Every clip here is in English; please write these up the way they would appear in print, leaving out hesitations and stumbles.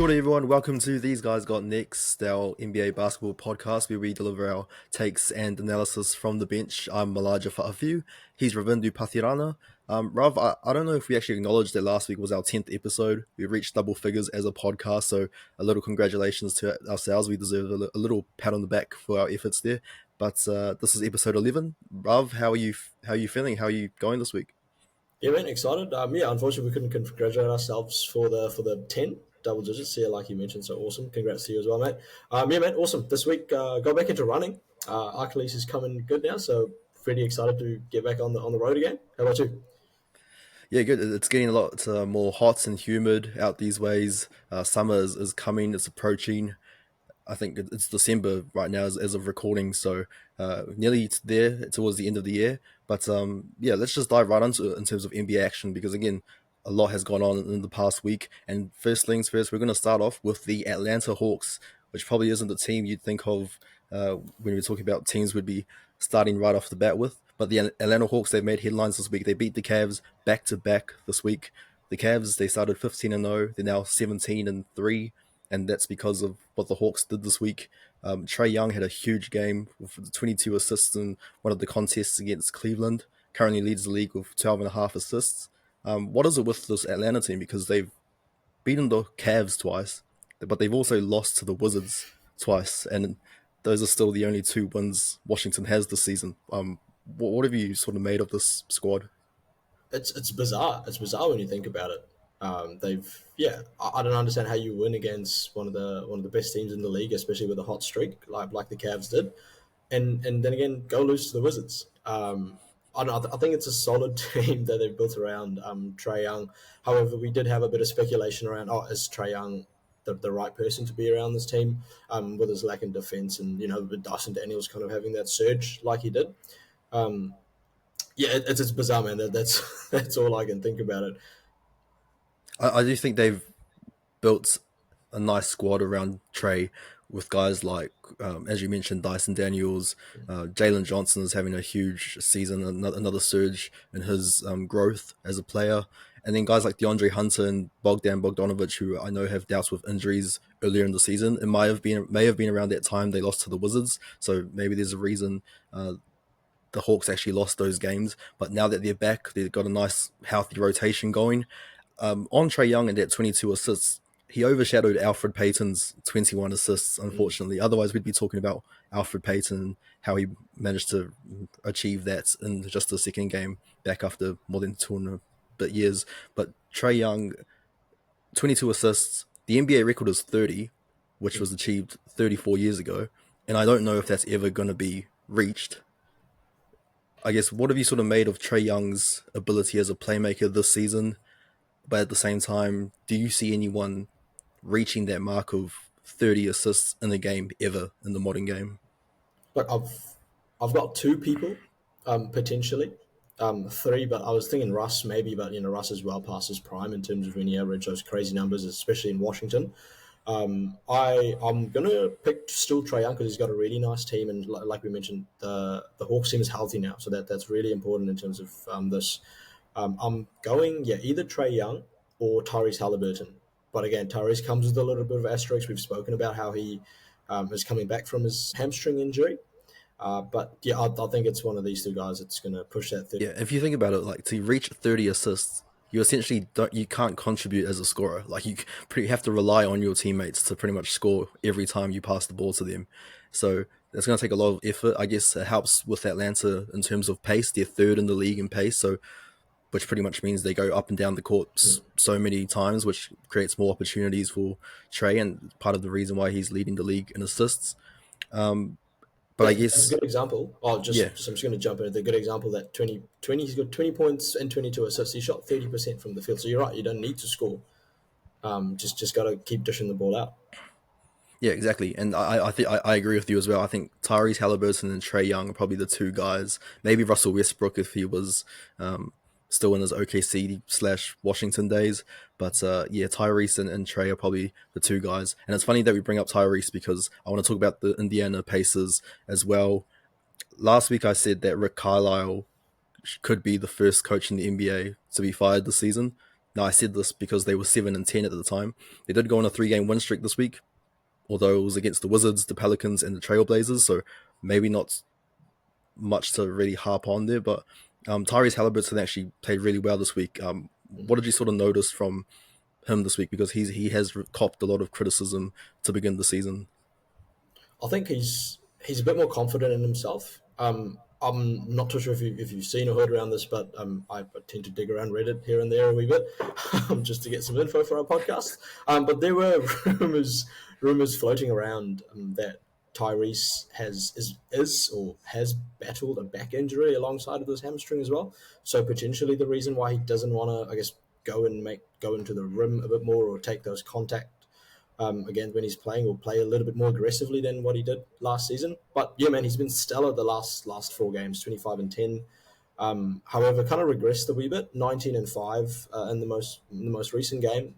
Kia ora everyone, welcome to These Guys Got Next, our NBA basketball podcast where we deliver our takes and analysis from the bench. I'm Malaja Fa'afiu, he's Ravindu Pathirana. Rav, I don't know if we actually acknowledged that last week was our 10th episode. We reached double figures as a podcast, so a little congratulations to ourselves. We deserve a little pat on the back for our efforts there. But this is episode 11. Rav, how are you feeling? How are you going this week? Yeah, man, excited. Unfortunately, we couldn't congratulate ourselves for the 10 double digits. Yeah, like you mentioned, so awesome. Congrats to you as well, mate. Yeah, man, awesome. This week, got back into running. Achilles is coming good now, so pretty excited to get back on the road again. How about you? Yeah, good. It's getting a lot more hot and humid out these ways. Summer is coming. It's approaching. I think it's December right now as of recording, so nearly there towards the end of the year. But yeah, let's just dive right into it in terms of NBA action because again, a lot has gone on in the past week. And first things first, we're going to start off with the Atlanta Hawks, which probably isn't the team you'd think of when we're talking about teams we'd be starting right off the bat with. But the Atlanta Hawks, they've made headlines this week. They beat the Cavs back to back this week. The Cavs, they started 15-0. They're now 17-3. And that's because of what the Hawks did this week. Trae Young had a huge game with 22 assists in one of the contests against Cleveland. Currently leads the league with 12 and a half assists. What is it with this Atlanta team? Because they've beaten the Cavs twice, but they've also lost to the Wizards twice. And those are still the only two wins Washington has this season. What have you sort of made of this squad? It's bizarre. It's bizarre when you think about it. I don't understand how you win against one of the best teams in the league, especially with a hot streak like the Cavs did, and then again go lose to the Wizards. I don't know, I think it's a solid team that they've built around Trae Young. However, we did have a bit of speculation around, is Trae Young the right person to be around this team with his lack in defense and, with Dyson Daniels kind of having that surge like he did. Um, it's bizarre, man. That's that's all I can think about it. I do think they've built a nice squad around Trae with guys like, as you mentioned, Dyson Daniels. Jalen Johnson is having a huge season, another surge in his growth as a player. And then guys like DeAndre Hunter and Bogdan Bogdanovic, who I know have doubts with injuries earlier in the season. It may have been around that time they lost to the Wizards, so maybe there's a reason the Hawks actually lost those games. But now that they're back, they've got a nice, healthy rotation going. On Trae Young and that 22 assists, he overshadowed Alfred Payton's 21 assists, unfortunately. Otherwise, we'd be talking about Alfred Payton and how he managed to achieve that in just the second game back after more than 2 and a bit years. But Trae Young, 22 assists. The NBA record is 30, which was achieved 34 years ago. And I don't know if that's ever going to be reached. I guess, what have you sort of made of Trae Young's ability as a playmaker this season? But at the same time, do you see anyone reaching that mark of 30 assists in a game ever in the modern game? Look, I've got two people, potentially, three, but I was thinking Russ maybe, but Russ is well past his prime in terms of when he averaged those crazy numbers, especially in Washington. I'm gonna pick still Trae Young because he's got a really nice team, and like we mentioned, the Hawks team is healthy now, so that's really important in terms of this. I'm going either Trae Young or Tyrese Haliburton, but again, Tyrese comes with a little bit of asterisk. We've spoken about how he is coming back from his hamstring injury. But yeah, I think it's one of these two guys that's going to push that 30. Yeah, if you think about it, like to reach 30 assists, you essentially you can't contribute as a scorer. Like you have to rely on your teammates to pretty much score every time you pass the ball to them. So that's going to take a lot of effort. I guess it helps with Atlanta in terms of pace. They're third in the league in pace, so which pretty much means they go up and down the court so many times, which creates more opportunities for Trae, and part of the reason why he's leading the league in assists. But I guess a good example. I'm just going to jump in. The good example that 20, he's got 20 points and 22 assists. He shot 30% from the field. So you're right. You don't need to score. Just got to keep dishing the ball out. Yeah, exactly. And I think I agree with you as well. I think Tyrese Haliburton and Trae Young are probably the two guys. Maybe Russell Westbrook if he was still in his OKC/Washington days. But Tyrese and Trae are probably the two guys. And it's funny that we bring up Tyrese because I want to talk about the Indiana Pacers as well. Last week I said that Rick Carlisle could be the first coach in the NBA to be fired this season. Now I said this because they were 7-10 at the time. They did go on a 3-game win streak this week, although it was against the Wizards, the Pelicans, and the Trailblazers. So maybe not much to really harp on there. But Tyrese Haliburton actually played really well this week. What did you sort of notice from him this week? Because he has copped a lot of criticism to begin the season. I think he's a bit more confident in himself. I'm not too sure if you've seen or heard around this, but I tend to dig around Reddit here and there a wee bit just to get some info for our podcast. But there were rumors floating around that Tyrese is or has battled a back injury alongside of this hamstring as well. So potentially the reason why he doesn't want to, I guess, go into the rim a bit more or take those contact again when he's playing, will play a little bit more aggressively than what he did last season. But yeah, man, he's been stellar the last 4 games, 25-10. However, kind of regressed a wee bit, 19-5 in the most recent game.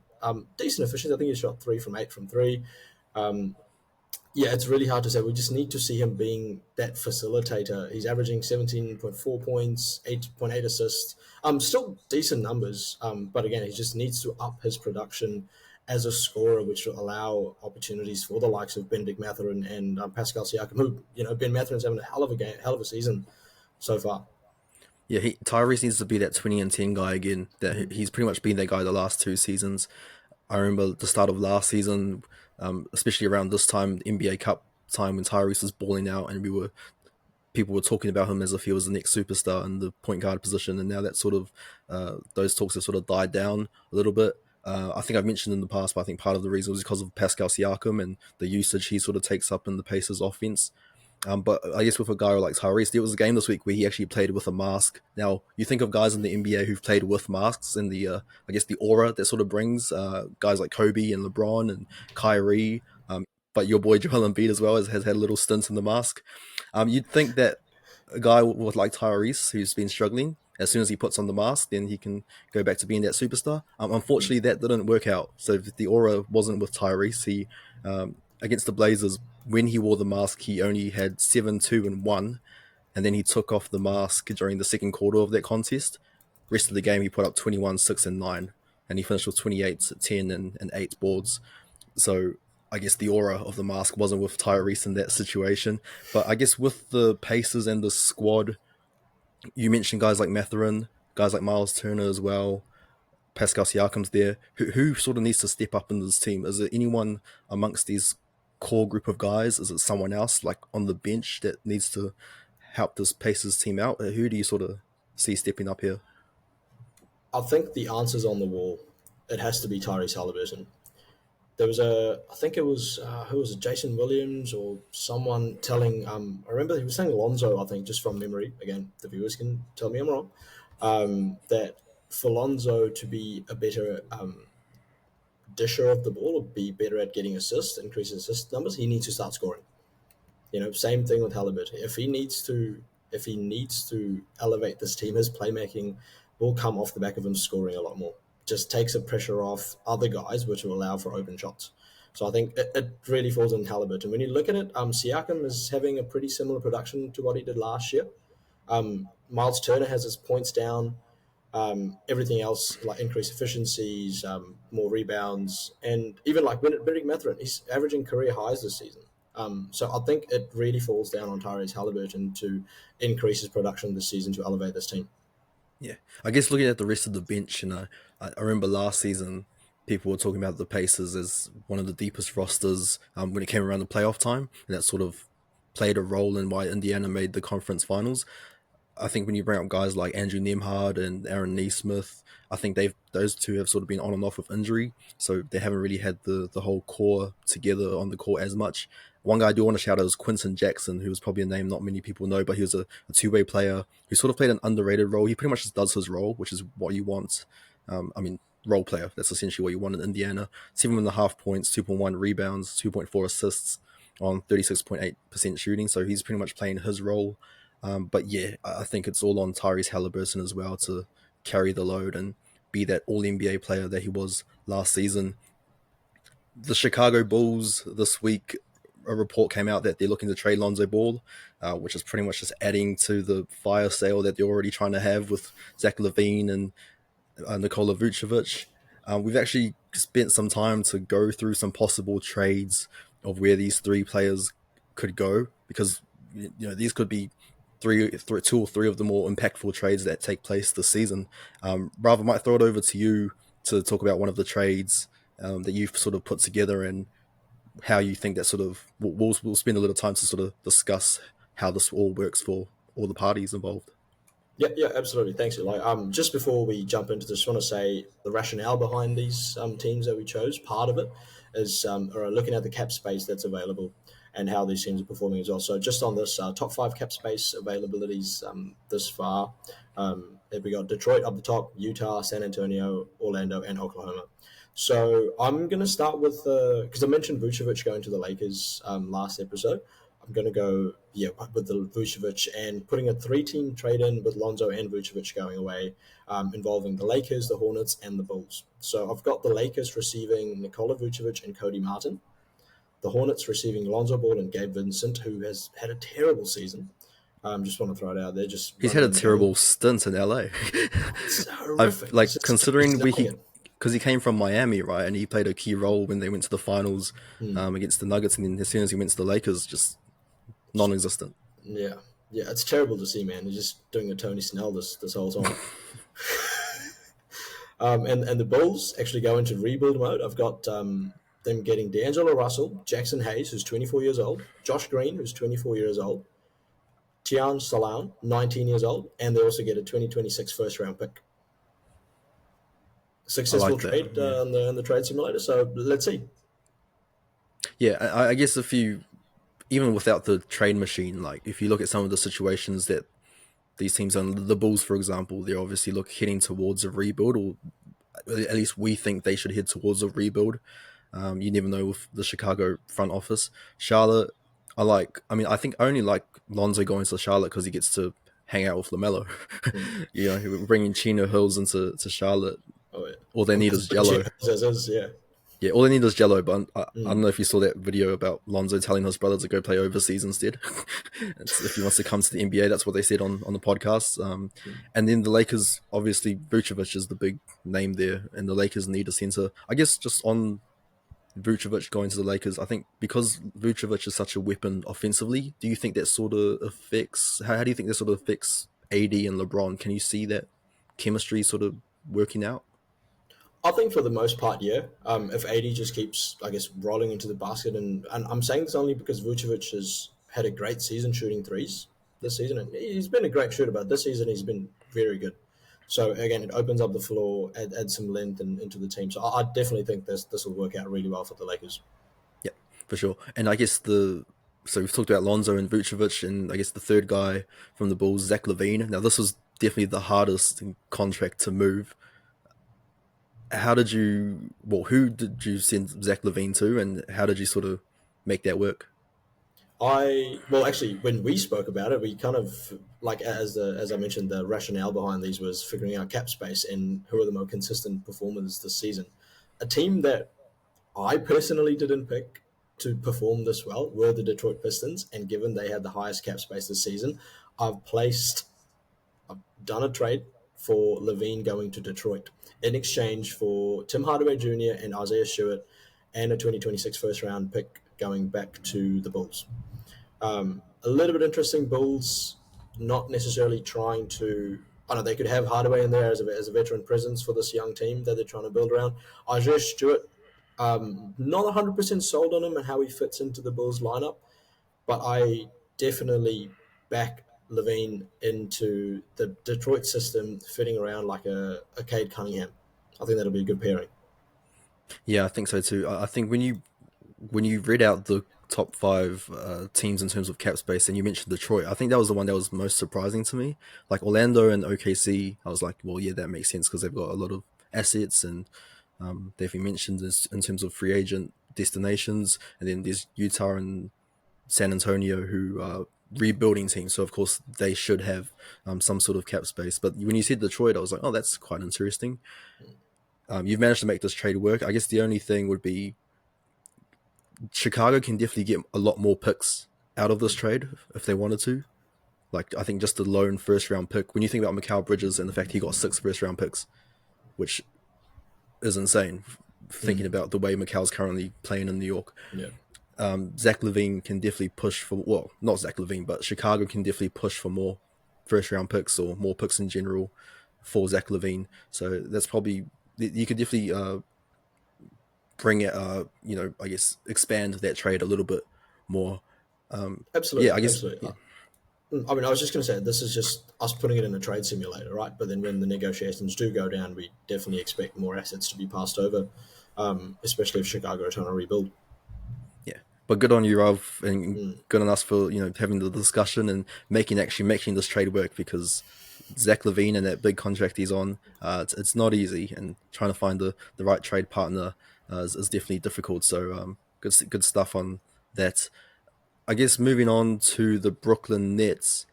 Decent efficiency. I think he shot 3 from 8 from three. Um, yeah, it's really hard to say. We just need to see him being that facilitator. He's averaging 17.4 points, 8.8 assists. Still decent numbers. But again, he just needs to up his production as a scorer, which will allow opportunities for the likes of Benedict Mathurin and Pascal Siakam, who, Ben Mathurin's having a hell of a game, hell of a season so far. Yeah, Tyrese needs to be that 20-10 guy again. That he's pretty much been that guy the last 2 seasons. I remember the start of last season, especially around this time, NBA Cup time, when Tyrese was balling out, and people were talking about him as if he was the next superstar in the point guard position. And now that sort of those talks have sort of died down a little bit. I think I've mentioned in the past, but I think part of the reason was because of Pascal Siakam and the usage he sort of takes up in the Pacers offense. But I guess with a guy like Tyrese, there was a game this week where he actually played with a mask. Now, you think of guys in the NBA who've played with masks and I guess the aura that sort of brings, guys like Kobe and LeBron and Kyrie, but your boy Joel Embiid as well has had a little stint in the mask. You'd think that a guy with like Tyrese, who's been struggling, as soon as he puts on the mask, then he can go back to being that superstar. Unfortunately, that didn't work out. So the aura wasn't with Tyrese. He against the Blazers, when he wore the mask, he only had 7, 2, and 1, and then he took off the mask during the second quarter of that contest. Rest of the game, he put up 21, 6, and 9, and he finished with 28, 10, and 8 boards. So I guess the aura of the mask wasn't with Tyrese in that situation. But I guess with the Pacers and the squad, you mentioned guys like Mathurin, guys like Miles Turner as well. Pascal Siakam's there. Who sort of needs to step up in this team? Is it anyone amongst these core group of guys? Is it someone else like on the bench that needs to help this Pacers team out? Who do you sort of see stepping up here? I think the answer's on the wall. It has to be Tyrese Haliburton. There was I think it was, who was it, Jason Williams or someone telling, I remember he was saying Lonzo, I think, just from memory. Again, the viewers can tell me I'm wrong. That for Lonzo to be a better disher of the ball or be better at getting assists, increase assist numbers, he needs to start scoring. Same thing with Halliburton. If he needs to elevate this team, his playmaking will come off the back of him scoring a lot more. Just takes the pressure off other guys, which will allow for open shots. So I think it really falls on Halliburton. When you look at it, Siakam is having a pretty similar production to what he did last year. Miles Turner has his points down. Everything else, like increased efficiencies, more rebounds, and even like Benedict Mathurin, he's averaging career highs this season. So I think it really falls down on Tyrese Haliburton to increase his production this season to elevate this team. Yeah, I guess looking at the rest of the bench, I remember last season people were talking about the Pacers as one of the deepest rosters when it came around the playoff time, and that sort of played a role in why Indiana made the conference finals. I think when you bring up guys like Andrew Nemhard and Aaron Nesmith, I think those two have sort of been on and off with injury, so they haven't really had the whole core together on the court as much. One guy I do want to shout out is Quinton Jackson, who was probably a name not many people know, but he was a two-way player who sort of played an underrated role. He pretty much just does his role, which is what you want. Role player. That's essentially what you want in Indiana. 7.5 points, 2.1 rebounds, 2.4 assists on 36.8% shooting. So he's pretty much playing his role. But yeah, I think it's all on Tyrese Haliburton as well to carry the load and be that all NBA player that he was last season. The Chicago Bulls this week, a report came out that they're looking to trade Lonzo Ball, which is pretty much just adding to the fire sale that they're already trying to have with Zach LaVine and Nikola Vucevic. We've actually spent some time to go through some possible trades of where these three players could go, because these could be two or three of the more impactful trades that take place this season. Rav, I might throw it over to you to talk about one of the trades that you've sort of put together, and how you think that sort of we'll spend a little time to sort of discuss how this all works for all the parties involved. Yeah, yeah, absolutely. Thanks, Eli. Just before we jump into this, I want to say the rationale behind these teams that we chose. Part of it is looking at the cap space that's available and how these teams are performing as well. So, just on this top five cap space availabilities this far, we got Detroit up the top, Utah, San Antonio, Orlando, and Oklahoma. So, I'm going to start with because I mentioned Vucevic going to the Lakers last episode. I'm going to go with the Vucevic and putting a three-team trade in with Lonzo and Vucevic going away, involving the Lakers, the Hornets, and the Bulls. So I've got the Lakers receiving Nikola Vucevic and Cody Martin, the Hornets receiving Lonzo Ball and Gabe Vincent, who has had a terrible season. Just want to throw it out there. Just He's had a terrible stint in LA. It's horrific. Like, considering he because he came from Miami, right, and he played a key role when they went to the finals against the Nuggets, and then as soon as he went to the Lakers, just non-existent. Yeah, it's terrible to see, man. He's just doing a Tony Snell this whole time. And the Bulls actually go into rebuild mode. I've got them getting D'Angelo Russell, Jackson Hayes, who's 24 years old, Josh Green, who's 24 years old, Tian Salon, 19 years old, and they also get a 2026 first-round pick. Successful trade on the trade simulator, so let's see. Yeah, I guess even without the trade machine, like if you look at some of the situations that these teams are in, the Bulls, for example, they're obviously heading towards a rebuild, or at least we think they should head towards a rebuild. You never know with the Chicago front office. Charlotte, I think I only like Lonzo going to Charlotte because he gets to hang out with LaMelo. Bringing Chino Hills into Charlotte. Oh, yeah. All they need is Jello. Yeah. Yeah, all they need is Jello, but I don't know if you saw that video about Lonzo telling his brother to go play overseas instead. If he wants to come to the NBA, that's what they said on the podcast. And then the Lakers, obviously, Vucevic is the big name there, and the Lakers need a center. I guess just on Vucevic going to the Lakers, I think because Vucevic is such a weapon offensively, do you think that sort of affects, how do you think that sort of affects AD and LeBron? Can you see that chemistry sort of working out? I think for the most part, yeah. If AD just keeps, I guess, rolling into the basket, and I'm saying this only because Vucevic has had a great season shooting threes this season, and he's been a great shooter, but this season he's been very good. So again, it opens up the floor, adds some length into the team. So I definitely think this will work out really well for the Lakers. Yeah, for sure. And I guess so we've talked about Lonzo and Vucevic, and I guess the third guy from the Bulls, Zach LaVine. Now this was definitely the hardest contract to move. Who did you send Zach LaVine to, and how did you sort of make that work? Actually, when we spoke about it, we kind of, like, as I mentioned, the rationale behind these was figuring out cap space and who are the more consistent performers this season. A team that I personally didn't pick to perform this well were the Detroit Pistons, and given they had the highest cap space this season, I've done a trade for LaVine going to Detroit in exchange for Tim Hardaway Jr. and Isaiah Stewart and a 2026 first-round pick going back to the Bulls. A little bit interesting, Bulls not necessarily trying to... I know they could have Hardaway in there as a veteran presence for this young team that they're trying to build around. Isaiah Stewart, not 100% sold on him and how he fits into the Bulls lineup, but I definitely back LaVine into the Detroit system, fitting around like a Cade Cunningham. I think that'll be a good pairing. Yeah, I think so too. I think when you read out the top five teams in terms of cap space, and you mentioned Detroit, I think that was the one that was most surprising to me. Like Orlando and OKC, I was like, well, yeah, that makes sense because they've got a lot of assets, and they've been mentioned in terms of free agent destinations. And then there's Utah and San Antonio, who are rebuilding teams, so of course they should have some sort of cap space. But when you said Detroit, I was like, oh, that's quite interesting. You've managed to make this trade work. I guess the only thing would be Chicago can definitely get a lot more picks out of this trade if they wanted to. Like, I think just the lone first round pick, when you think about Mikal Bridges and the fact he got 6 first round picks, which is insane. Thinking about the way Mikal's currently playing in New York, Yeah. Zach LaVine can definitely push for, well, not Zach LaVine, but Chicago can definitely push for more first round picks or more picks in general for Zach LaVine. So that's probably, you could definitely bring it, I guess expand that trade a little bit more. Yeah, Absolutely, I guess, absolutely. yeah. I mean, I was just going to say this is just us putting it in a trade simulator, right? But then when the negotiations do go down, we definitely expect more assets to be passed over, especially if Chicago are trying to rebuild. Yeah, but good on you, Rob, and Mm. good on us for having the discussion and making this trade work, because Zach LaVine and that big contract he's on, it's not easy, and trying to find the right trade partner is definitely difficult. So good stuff on that. I guess moving on to the Brooklyn Nets,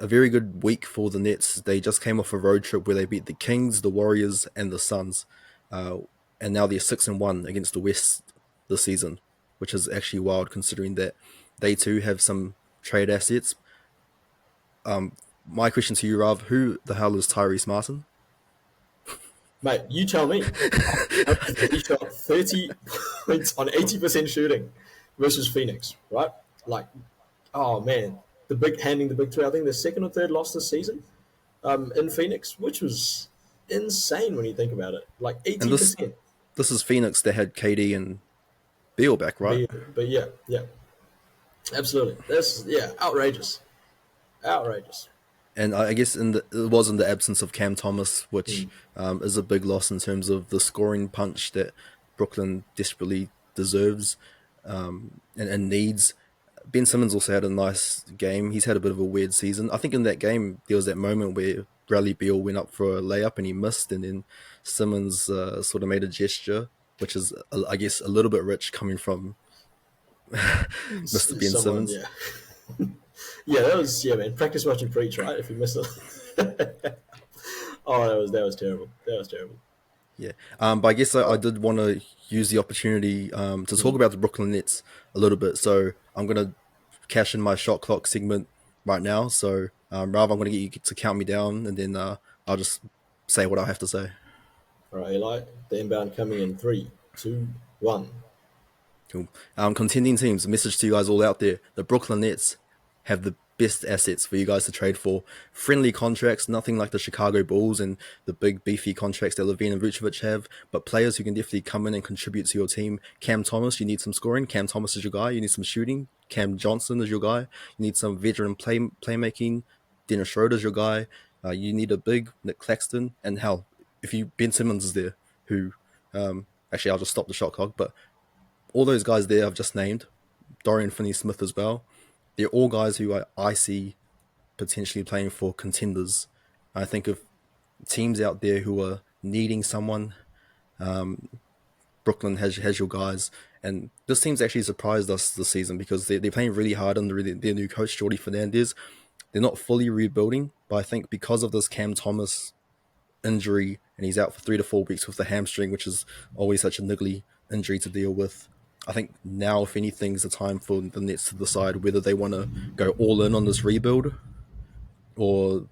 a very good week for the Nets. They just came off a road trip where they beat the Kings, the Warriors, and the Suns, uh, and now they're 6-1 against the West this season, which is actually wild considering that they too have some trade assets. My question to you, Rav: who the hell is Tyrese Martin? Mate, you tell me. He shot 30 points on 80% shooting versus Phoenix, right? Like, oh man, handing the big three. I think the second or third loss this season in Phoenix, which was insane when you think about it. Like And this 80%. this is Phoenix that had KD and Beal back, right? But yeah, yeah, absolutely. That's yeah, outrageous, outrageous. And I guess it was in the absence of Cam Thomas, which Mm. is a big loss in terms of the scoring punch that Brooklyn desperately deserves and needs. Ben Simmons also had a nice game. He's had a bit of a weird season. I think in that game there was that moment where Bradley Beal went up for a layup and he missed, and then Simmons sort of made a gesture, which is I guess a little bit rich coming from Mr. Ben Someone, Simmons. yeah, yeah. That was yeah, man. Practice what you preach, right? If you miss it, oh, that was terrible. That was terrible. Yeah, but I guess I Uh, did want to use the opportunity to talk mm. about the Brooklyn Nets a little bit. So I'm gonna cash in my shot clock segment right now. So Rav, I'm gonna get you to count me down, and then I'll just say what I have to say. All right, Eli. The inbound coming in three, two, one. Cool. Contending teams, a message to you guys all out there. The Brooklyn Nets have the best assets for you guys to trade for. Friendly contracts, nothing like the Chicago Bulls and the big beefy contracts that LaVine and Vucevic have, but players who can definitely come in and contribute to your team. Cam Thomas, you need some scoring. Cam Thomas is your guy. You need some shooting. Cam Johnson is your guy. You need some veteran playmaking. Dennis Schroeder's your guy. You need a big Nick Claxton. And hell, if you Ben Simmons is there, who actually I'll just stop the shot clock, but all those guys there I've just named, Dorian Finney-Smith as well, they're all guys who I see potentially playing for contenders. I think of teams out there who are needing someone. Brooklyn has your guys, and this team's actually surprised us this season because they're playing really hard under their new coach Jordi Fernandez. They're not fully rebuilding, but I think because of this Cam Thomas injury, and he's out for 3 to 4 weeks with the hamstring, which is always such a niggly injury to deal with. I think now, if anything, is the time for the Nets to decide whether they want to go all in on this rebuild, or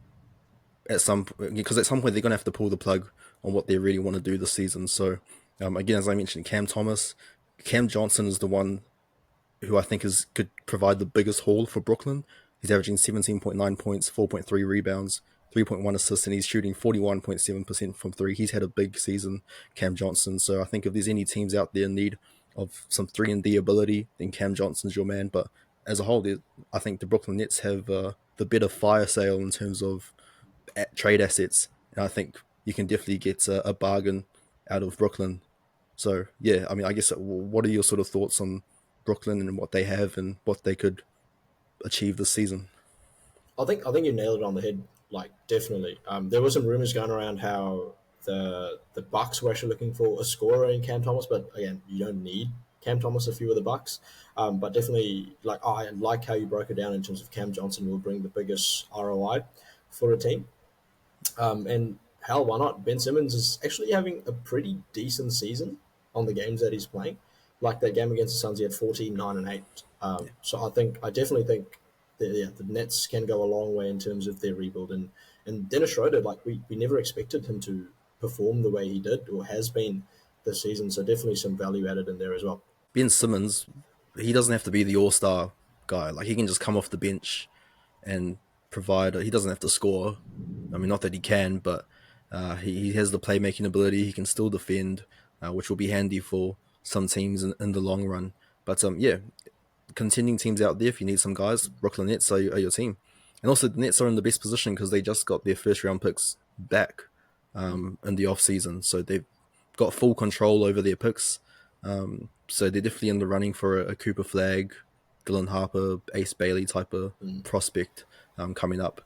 because at some point they're going to have to pull the plug on what they really want to do this season. So, again, as I mentioned, Cam Johnson is the one who I think could provide the biggest haul for Brooklyn. He's averaging 17.9 points, 4.3 rebounds, 3.1 assists, and he's shooting 41.7% from three. He's had a big season, Cam Johnson. So I think if there's any teams out there in need of some 3-and-D ability, then Cam Johnson's your man. But as a whole, I think the Brooklyn Nets have the better fire sale in terms of trade assets. And I think you can definitely get a bargain out of Brooklyn. So yeah, I mean, I guess what are your sort of thoughts on Brooklyn and what they have and what they could achieve this season? I think you nailed it on the head. Like definitely. There were some rumors going around how the Bucks were actually looking for a scorer in Cam Thomas, but again, you don't need Cam Thomas if you were the Bucks. But definitely, like I like how you broke it down in terms of Cam Johnson will bring the biggest ROI for a team. And hell, why not? Ben Simmons is actually having a pretty decent season on the games that he's playing. Like that game against the Suns, he had 14, 9, and 8. Yeah, So I definitely think the Nets can go a long way in terms of their rebuild. And Dennis Schroeder, like we never expected him to perform the way he did or has been this season. So definitely some value added in there as well. Ben Simmons, he doesn't have to be the all-star guy. Like, he can just come off the bench and provide. He doesn't have to score. I mean, not that he can, but he has the playmaking ability. He can still defend, which will be handy for some teams in the long run. But yeah, contending teams out there, if you need some guys, Brooklyn Nets are your team. And also, the Nets are in the best position because they just got their first round picks back in the off season, so they've got full control over their picks. So they're definitely in the running for a Cooper Flag, Dylan Harper, Ace Bailey type of prospect coming up.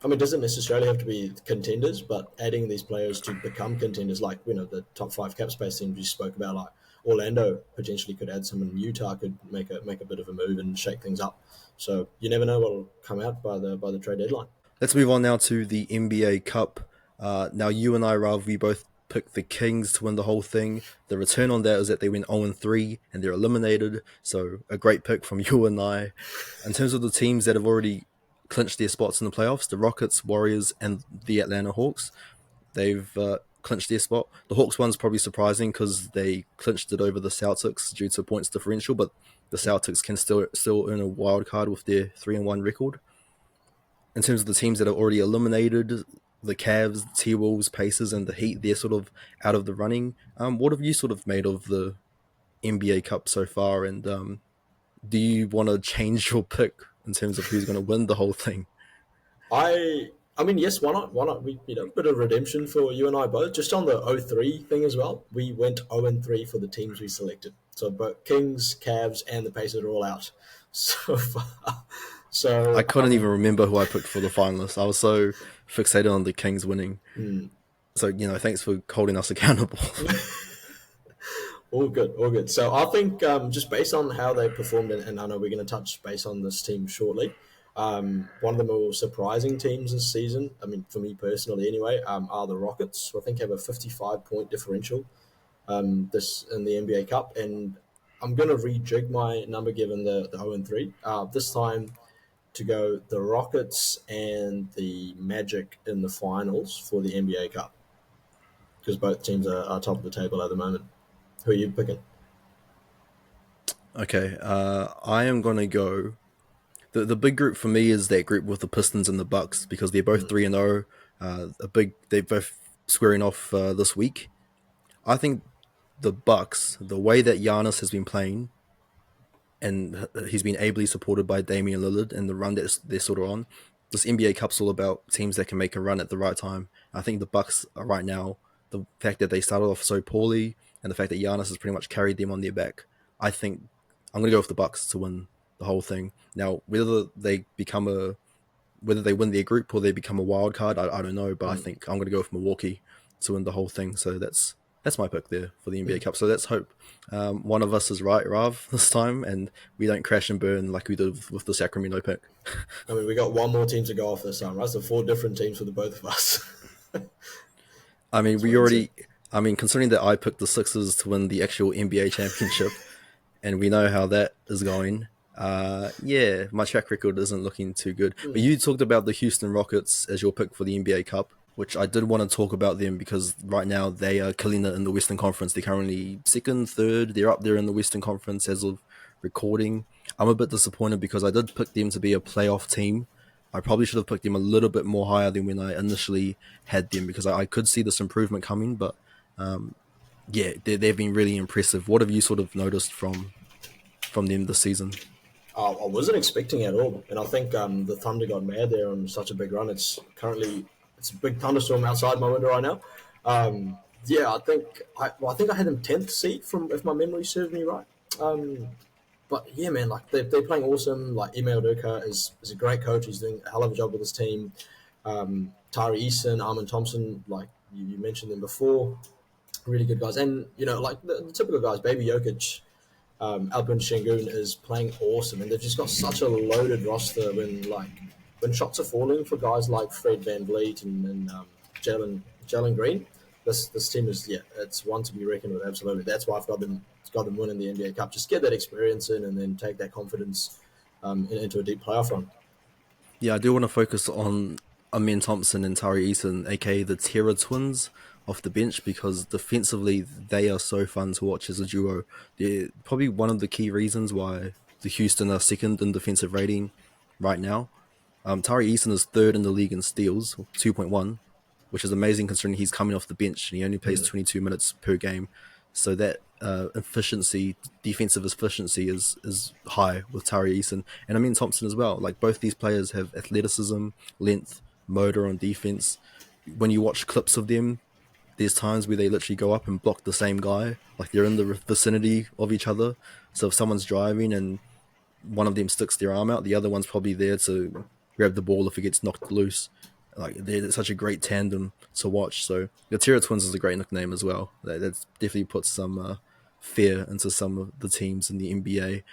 I mean, it doesn't necessarily have to be contenders, but adding these players to become contenders, like, you know, the top 5 cap space teams you spoke about, like Orlando potentially could add someone. Utah could make a bit of a move and shake things up. So you never know what'll come out by the trade deadline. Let's move on now to the NBA Cup. Now, you and I, Rav, we both picked the Kings to win the whole thing. The return on that is that they went 0-3 and they're eliminated. So a great pick from you and I. In terms of the teams that have already clinched their spots in the playoffs, the Rockets, Warriors, and the Atlanta Hawks, they've clinched their spot. The Hawks one's probably surprising because they clinched it over the Celtics due to points differential, but the Celtics can still earn a wild card with their 3-1 record. In terms of the teams that are already eliminated, the Cavs, the T-Wolves, Pacers, and the Heat, they're sort of out of the running. What have you sort of made of the NBA Cup so far, and do you want to change your pick in terms of who's going to win the whole thing? I mean, yes, why not? Why not? We, you know, a bit of redemption for you and I both. Just on the 0-3 thing as well, we went 0-3 for the teams we selected. So both Kings, Cavs, and the Pacers are all out so far. So I couldn't even remember who I picked for the finalists. I was so fixated on the Kings winning. So, you know, thanks for holding us accountable. All good, all good. So I think just based on how they performed, and I know we're going to touch base on this team shortly, one of the more surprising teams this season, I mean, for me personally anyway, are the Rockets, who I think have a 55-point differential this in the NBA Cup. And I'm going to rejig my number given the 0-3. This time to go the Rockets and the Magic in the finals for the NBA Cup, because both teams are top of the table at the moment. Who are you picking? Okay, I am going to go. The big group for me is that group with the Pistons and the Bucks because they're both 3-0. They're both squaring off this week. I think the Bucks, the way that Giannis has been playing, and he's been ably supported by Damian Lillard and the run that they're sort of on. This NBA Cup's all about teams that can make a run at the right time. I think the Bucks are right now, the fact that they started off so poorly and the fact that Giannis has pretty much carried them on their back, I think I'm going to go with the Bucks to win the whole thing. Now, whether they win their group or they become a wild card, I don't know, but I think I'm going to go with Milwaukee to win the whole thing. So that's my pick there for the NBA Cup. So let's hope one of us is right, Rav, this time, and we don't crash and burn like we did with the Sacramento pick. I mean, we got one more team to go off this time, right? So 4 different teams for the both of us. I mean, considering that I picked the Sixers to win the actual NBA championship, and we know how that is going, yeah, my track record isn't looking too good. But you talked about the Houston Rockets as your pick for the NBA Cup, which I did want to talk about them because right now they are killing it in the Western Conference. They're currently 2nd, 3rd. They're up there in the Western Conference as of recording. I'm a bit disappointed because I did pick them to be a playoff team. I probably should have picked them a little bit more higher than when I initially had them because I could see this improvement coming. But yeah, they've been really impressive. What have you sort of noticed from them this season? I wasn't expecting it at all. And I think the Thunder got mad there on such a big run. It's a big thunderstorm outside my window right now. Yeah, I think I had them 10th seed from if my memory serves me right. But yeah, man, like they're playing awesome. Like Ime Udoka is a great coach. He's doing a hell of a job with his team. Tyrese and Armin Thompson, like you mentioned them before, really good guys. And you know, like the typical guys, Baby Jokic, Alperen Şengün is playing awesome, and they've just got such a loaded roster. When shots are falling for guys like Fred VanVleet and Jalen Green, this team is it's one to be reckoned with. Absolutely, that's why I've got them winning the NBA Cup. Just get that experience in, and then take that confidence into a deep playoff run. Yeah, I do want to focus on Amin Thompson and Tari Eason, aka the Terror Twins, off the bench because defensively they are so fun to watch as a duo. They're probably one of the key reasons why the Houston are second in defensive rating right now. Tari Eason is third in the league in steals, 2.1, which is amazing considering he's coming off the bench and he only plays 22 minutes per game. So that defensive efficiency is high with Tari Eason and Amin Thompson as well. Like both these players have athleticism, length, motor on defense. When you watch clips of them, there's times where they literally go up and block the same guy, like they're in the vicinity of each other. So if someone's driving and one of them sticks their arm out, the other one's probably there to grab the ball if it gets knocked loose. Like they're such a great tandem to watch. So the Terror Twins is a great nickname as well. That definitely puts some fear into some of the teams in the NBA.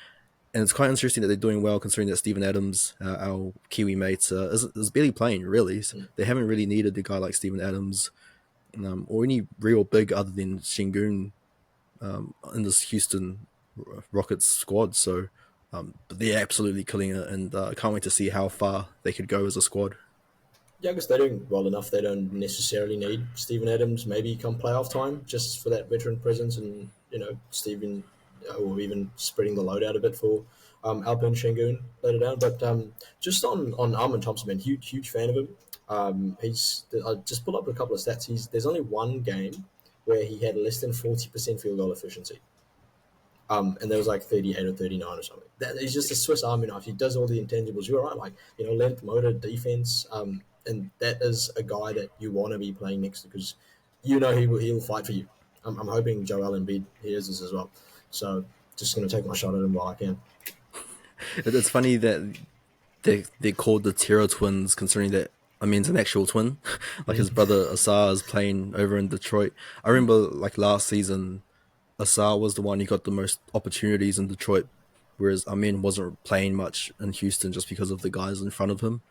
And it's quite interesting that they're doing well considering that Steven Adams, our Kiwi mate, is barely playing really. So they haven't really needed a guy like Steven Adams or any real big other than Şengün in this Houston Rockets squad. So but they're absolutely killing it, and I can't wait to see how far they could go as a squad. Yeah, I guess they're doing well enough. They don't necessarily need Steven Adams. Maybe come playoff time, just for that veteran presence, and Steven, or even spreading the load out a bit for Alperen Şengün later down. But just on Armin Thompson, man, huge fan of him. He's I just pulled up a couple of stats. There's only one game where he had less than 40% field goal efficiency. And there was like 38 or 39 or something. He's just a Swiss Army knife. He does all the intangibles. You're right, like length, motor, defense, and that is a guy that you want to be playing next to because he'll fight for you. I'm hoping Joel Embiid hears this as well. So just going to take my shot at him while I can. It's funny that they're called the Terror Twins, considering that Amin's an actual twin. Like his brother Asar is playing over in Detroit. I remember like last season, Asar was the one who got the most opportunities in Detroit, whereas Amin wasn't playing much in Houston just because of the guys in front of him.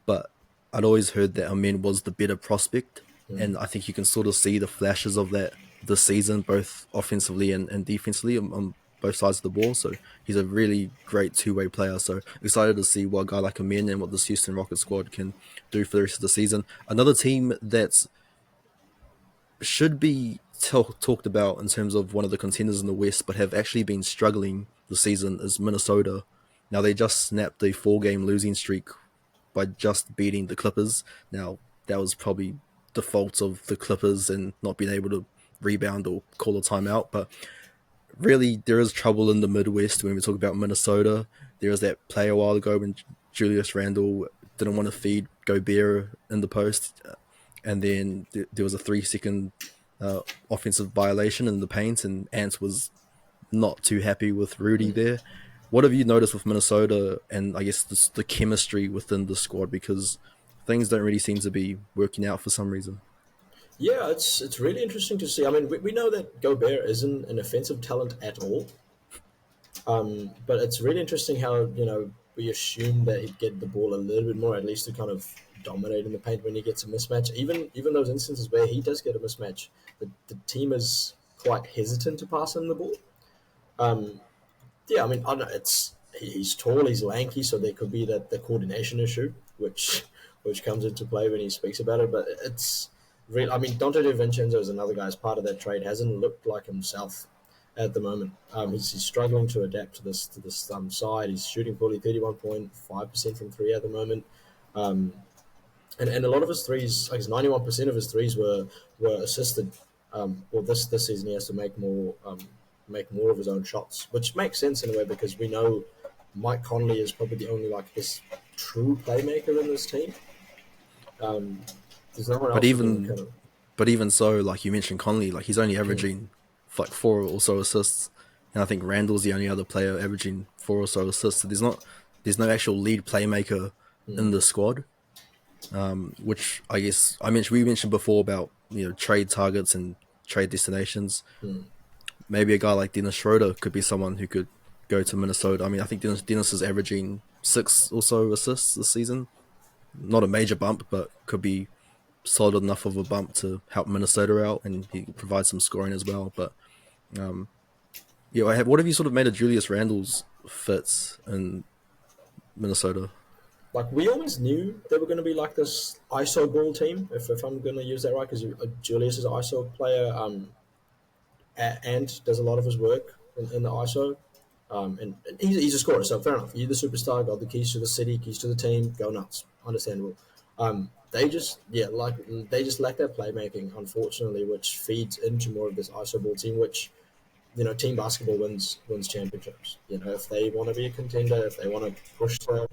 But I'd always heard that Amin was the better prospect, and I think you can sort of see the flashes of that this season, both offensively and defensively on both sides of the ball. So he's a really great two-way player. So excited to see what a guy like Amin and what this Houston Rockets squad can do for the rest of the season. Another team that's should be talked about in terms of one of the contenders in the West, but have actually been struggling this season is Minnesota. Now they just snapped a 4-game losing streak by just beating the Clippers. Now that was probably the fault of the Clippers and not being able to rebound or call a timeout. But really, there is trouble in the Midwest when we talk about Minnesota. There was that play a while ago when Julius Randle didn't want to feed Gobert in the post, and then there was a 3-second offensive violation in the paint, and Ant was not too happy with Rudy there. What have you noticed with Minnesota and I guess the chemistry within the squad? Because things don't really seem to be working out for some reason. Yeah, it's really interesting to see. I mean, we know that Gobert isn't an offensive talent at all, but it's really interesting how we assume that he'd get the ball a little bit more, at least to kind of dominate in the paint when he gets a mismatch. Even those instances where he does get a mismatch, the team is quite hesitant to pass him the ball. Yeah, I mean, I don't know. He's tall, he's lanky, so there could be the coordination issue, which comes into play when he speaks about it. But it's real. I mean, Dante DiVincenzo is another guy as part of that trade. Hasn't looked like himself at the moment. He's struggling to adapt to this side. He's shooting poorly, 31.5% from three at the moment. And a lot of his threes, like 91% of his threes were assisted. Well, this season he has to make more of his own shots, which makes sense in a way because we know Mike Conley is probably the only this true playmaker in this team. There's no one else. But even so, like you mentioned, Conley, like he's only averaging like 4 or so assists, and I think Randall's the only other player averaging 4 or so assists. So there's no actual lead playmaker in the squad. Which I guess we mentioned before about trade targets and trade destinations. Maybe a guy like Dennis Schroeder could be someone who could go to Minnesota. I mean, I think Dennis is averaging 6 or so assists this season. Not a major bump, but could be solid enough of a bump to help Minnesota out, and he provides some scoring as well. But what have you sort of made of Julius Randle's fits in Minnesota? like we always knew they were going to be like this ISO ball team, if I'm going to use that right, because Julius is an ISO player, and does a lot of his work in the ISO. And he's a scorer, so fair enough. You're the superstar, got the keys to the city, keys to the team, go nuts. Understandable. They just, yeah, like they just lack that playmaking, unfortunately, which feeds into more of this ISO ball team, which team basketball wins championships. If they want to be a contender, if they want to push the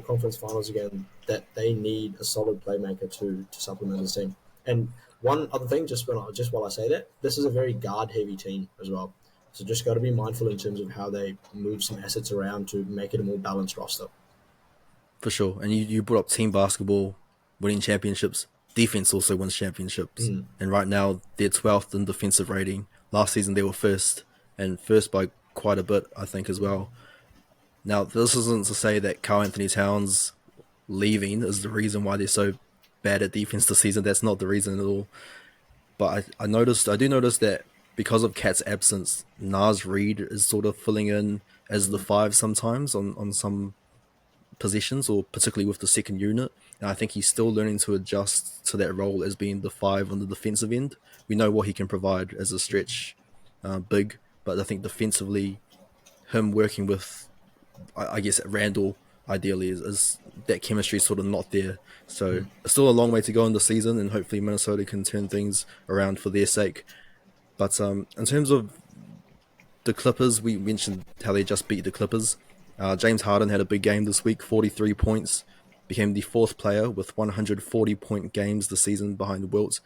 conference finals again, that they need a solid playmaker to supplement the team. And one other thing, just while I say that, this is a very guard heavy team as well. So just got to be mindful in terms of how they move some assets around to make it a more balanced roster. For sure. And you brought up team basketball winning championships. Defense also wins championships. And right now, they're 12th in defensive rating. Last season, they were first, and first by quite a bit, I think, as well. Now, this isn't to say that Karl Anthony Towns leaving is the reason why they're so bad at defense this season. That's not the reason at all. But I do notice that because of Cat's absence, Naz Reid is sort of filling in as the five sometimes on some positions, or particularly with the second unit. And I think he's still learning to adjust to that role as being the five on the defensive end. We know what he can provide as a stretch big, but I think defensively, him working with, I guess, Randall ideally is that chemistry is sort of not there. So it's still a long way to go in the season, and hopefully Minnesota can turn things around for their sake. But in terms of the Clippers, we mentioned how they just beat the Clippers. James Harden had a big game this week, 43 points, became the fourth player with 140-point games this season behind Wilt,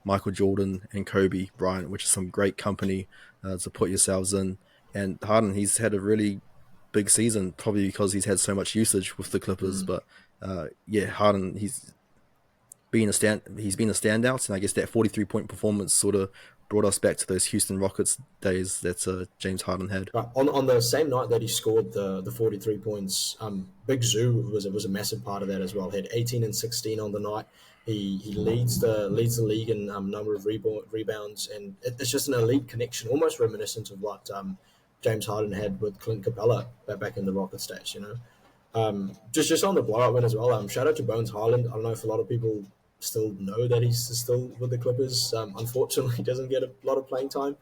Michael Jordan, and Kobe Bryant, which is some great company to put yourselves in. And Harden, he's had a really big season, probably because he's had so much usage with the Clippers. But Harden, he's been a standout, and I guess that 43-point performance sort of brought us back to those Houston Rockets days that James Harden had. Right. On the same night that he scored the 43 points, Big Zoo was a massive part of that as well. He had 18 and 16 on the night. He leads the league in number of rebounds, and it's just an elite connection, almost reminiscent of what James Harden had with Clint Capella back in the Rockets days. Just on the blowout win as well. Shout out to Bones Highland. I don't know if a lot of people still know that he's still with the Clippers. Unfortunately, he doesn't get a lot of playing time.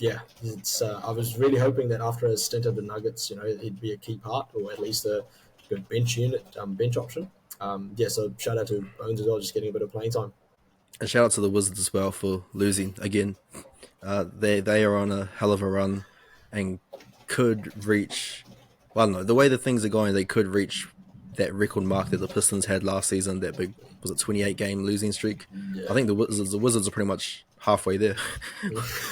It's. I was really hoping that after his stint at the Nuggets, he'd be a key part, or at least a good bench option. So shout out to Bones as well, just getting a bit of playing time. And shout out to the Wizards as well for losing again. They are on a hell of a run and could reach. Well, I don't know. The way that things are going, they could reach that record mark that the Pistons had last season. That big, was it 28-game losing streak? Yeah. I think the Wizards are pretty much halfway there.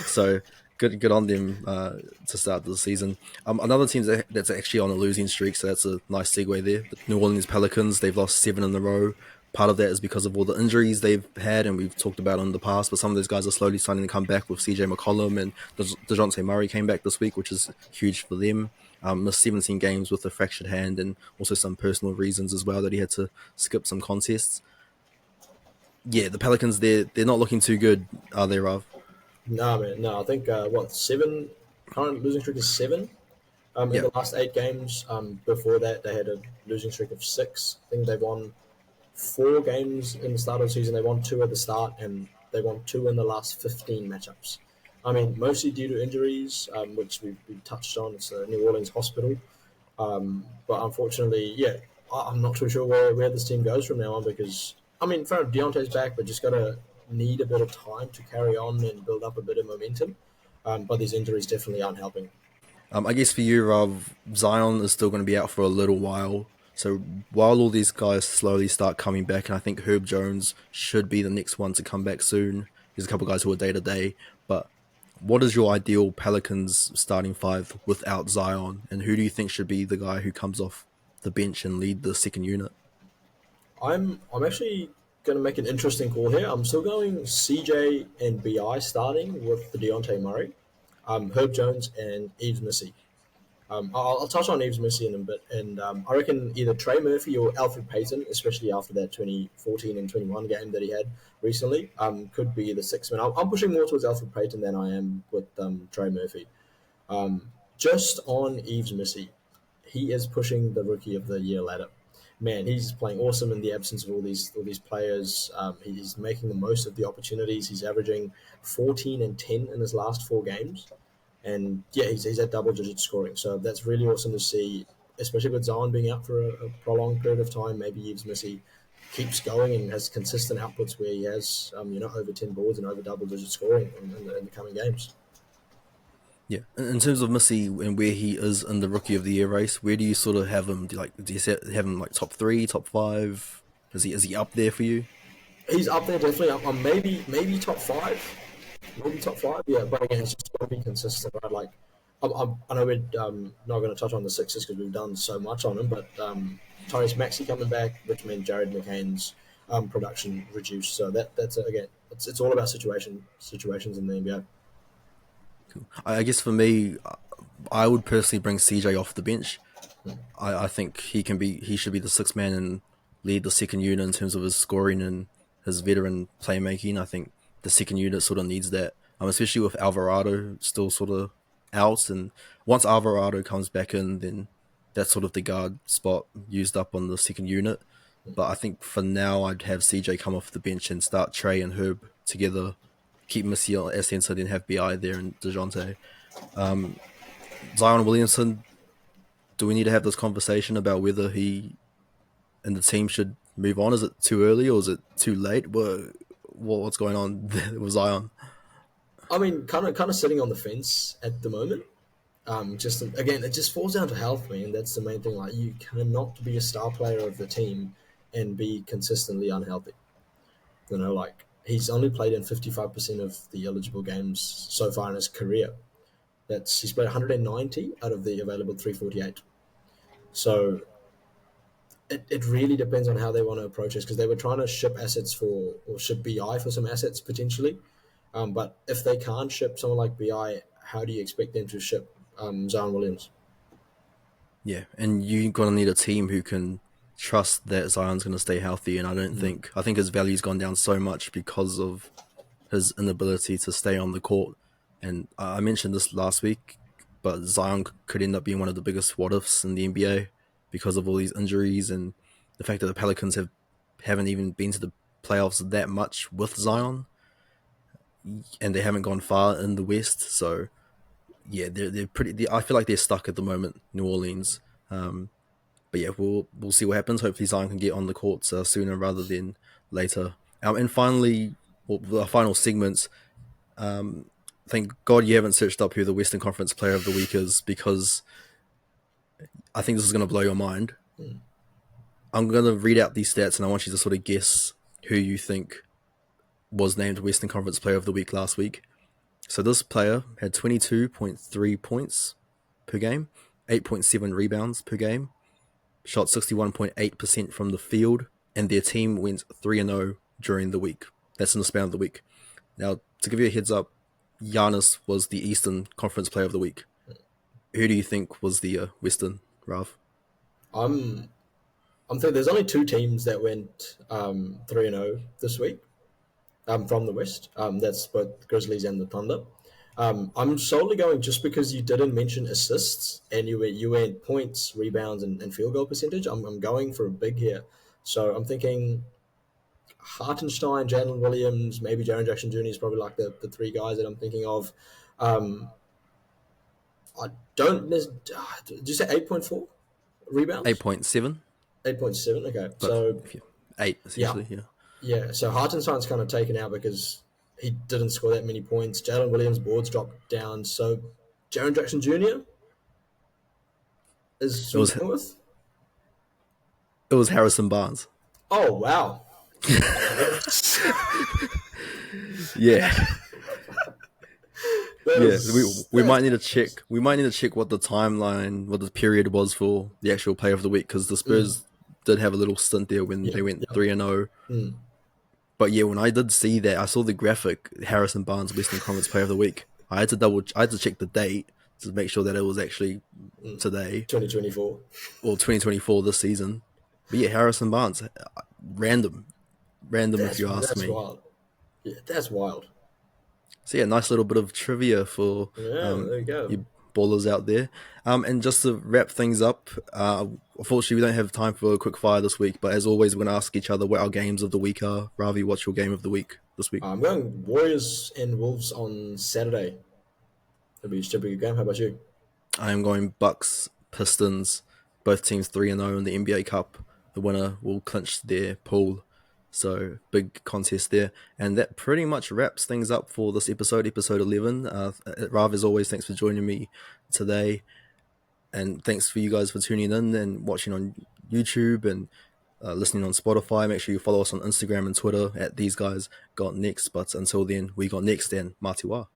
So good on them to start the season. Another team that's actually on a losing streak, so that's a nice segue there. The New Orleans Pelicans, they've lost 7 in a row. Part of that is because of all the injuries they've had, and we've talked about in the past, but some of those guys are slowly starting to come back with CJ McCollum, and DeJounte Murray came back this week, which is huge for them. Missed 17 games with a fractured hand, and also some personal reasons as well that he had to skip some contests. Yeah, the Pelicans, they're not looking too good, are they, Rav? No, man, no. I think, 7? Current losing streak is 7 in the last 8 games. Before that, they had a losing streak of 6. I think they won 4 games in the start of the season. They won 2 at the start, and they won 2 in the last 15 matchups. I mean, mostly due to injuries, which we've touched on. It's the New Orleans hospital. But unfortunately, I'm not too sure where this team goes from now on, because, I mean, fair enough, Deontay's back, but just got to need a bit of time to carry on and build up a bit of momentum. But these injuries definitely aren't helping. I guess for you, Rav, Zion is still going to be out for a little while. So while all these guys slowly start coming back, and I think Herb Jones should be the next one to come back soon. There's a couple of guys who are day-to-day, but what is your ideal Pelicans starting 5 without Zion? And who do you think should be the guy who comes off the bench and lead the second unit? I'm actually going to make an interesting call here. I'm still going CJ and BI starting with the Deontay Murray, Herb Jones, and Yves Missy. I'll touch on Yves Missy in a bit, and I reckon either Trey Murphy or Alfred Payton, especially after that 2014 and 21 game that he had recently, could be the 6th man. I'm pushing more towards Alfred Payton than I am with Trey Murphy. Just on Yves Missy, he is pushing the Rookie of the Year ladder. man, he's playing awesome in the absence of all these players. He's making the most of the opportunities. He's averaging 14 and 10 in his last 4 games, and yeah, he's at double digit scoring. So that's really awesome to see, especially with Zion being out for a prolonged period of time. Maybe Yves Missy keeps going and has consistent outputs where he has over 10 boards and over double digit scoring in the coming games. Yeah, in terms of Missy and where he is in the Rookie of the Year race, where do you sort of have him? Do you have him like top three, top five? Is he up there for you? He's up there definitely. Maybe top five, maybe top five. Yeah, but again, it's just got to be consistent, right? Like, I know we're not going to touch on the Sixers because we've done so much on them, but Tyrese Maxey coming back, which means Jared McCain's production reduced. So that's again, it's all about situations in the NBA. Cool. I guess for me, I would personally bring CJ off the bench. I think he should be the sixth man and lead the second unit in terms of his scoring and his veteran playmaking. I think the second unit sort of needs that, especially with Alvarado still sort of out. And once Alvarado comes back in, then that's sort of the guard spot used up on the second unit. But I think for now, I'd have CJ come off the bench and start Trey and Herb together, keep Missy as center, then have BI there and DeJounte. Zion Williamson, do we need to have this conversation about whether he and the team should move on? Is it too early or is it too late? What's going on with Zion? I mean, kind of sitting on the fence at the moment. Just again, it just falls down to health, man. That's the main thing. Like, you cannot be a star player of the team and be consistently unhealthy. Like, he's only played in 55% of the eligible games so far in his career. He's played 190 out of the available 348. So it really depends on how they want to approach this, because they were trying to ship assets or ship BI for some assets potentially. But if they can't ship someone like BI, how do you expect them to ship Zion Williams? Yeah, and you're gonna need a team who can trust that Zion's gonna stay healthy. And Mm. I think his value's gone down so much because of his inability to stay on the court. And I mentioned this last week, but Zion could end up being one of the biggest what ifs in the NBA because of all these injuries and the fact that the Pelicans haven't even been to the playoffs that much with Zion, and they haven't gone far in the West. So yeah, they're pretty. I feel like they're stuck at the moment, New Orleans. But yeah, we'll see what happens. Hopefully, Zion can get on the courts sooner rather than later. And finally, the final segments. Thank God you haven't searched up who the Western Conference Player of the Week is, because I think this is going to blow your mind. Mm. I'm going to read out these stats and I want you to sort of guess who you think was named Western Conference Player of the Week last week. So this player had 22.3 points per game, 8.7 rebounds per game, shot 61.8% from the field, and their team went 3-0 during the week. That's in the span of the week. Now, to give you a heads up, Giannis was the Eastern Conference Player of the Week. Who do you think was the Western, Rav? I'm I'm thinking there's only two teams that went 3-0 this week from the West. That's both Grizzlies and the Thunder. I'm solely going just because you didn't mention assists and you went points, rebounds, and field goal percentage. I'm going for a big here. So I'm thinking Hartenstein, Jalen Williams, maybe Jaren Jackson Jr. is probably like the three guys that I'm thinking of. Um, I don't. Did you say 8.4 rebounds? 8.7, 8.7. Okay, but so if you, 8 yeah, essentially, yeah. yeah. So Hartenstein's kind of taken out because he didn't score that many points. Jalen Williams' boards dropped down. So Jaren Jackson Jr. is It who we're was going with. it was Harrison Barnes. Oh wow. Yeah, That yeah. is We might need to check. We might need to check what the timeline, what the period was for the actual Player of the Week, because the Spurs did have a little stint there when yeah, they went yeah. 3-0. Mm. But yeah, when I did see that, I saw the graphic Harrison Barnes Western Conference Player of the Week. I had to check the date to make sure that it was actually today 2024. or 2024 this season. But yeah, Harrison Barnes, random, random if you ask That's me. wild. Yeah, that's wild. So yeah, nice little bit of trivia for Yeah, there you go. you ballers out there. And just to wrap things up, unfortunately, we don't have time for a quick fire this week. But as always, we're going to ask each other what our games of the week are. Ravi, what's your game of the week this week? I'm going Warriors and Wolves on Saturday. Should be a good game. How about you? I am going Bucks, Pistons, both teams 3-0 in the NBA Cup. The winner will clinch their pool. So big contest there. And that pretty much wraps things up for this episode 11. Rav, as always, thanks for joining me today. And thanks for you guys for tuning in and watching on YouTube and listening on Spotify. Make sure you follow us on Instagram and Twitter at These Guys Got Next. But until then, we got next and Matiwa.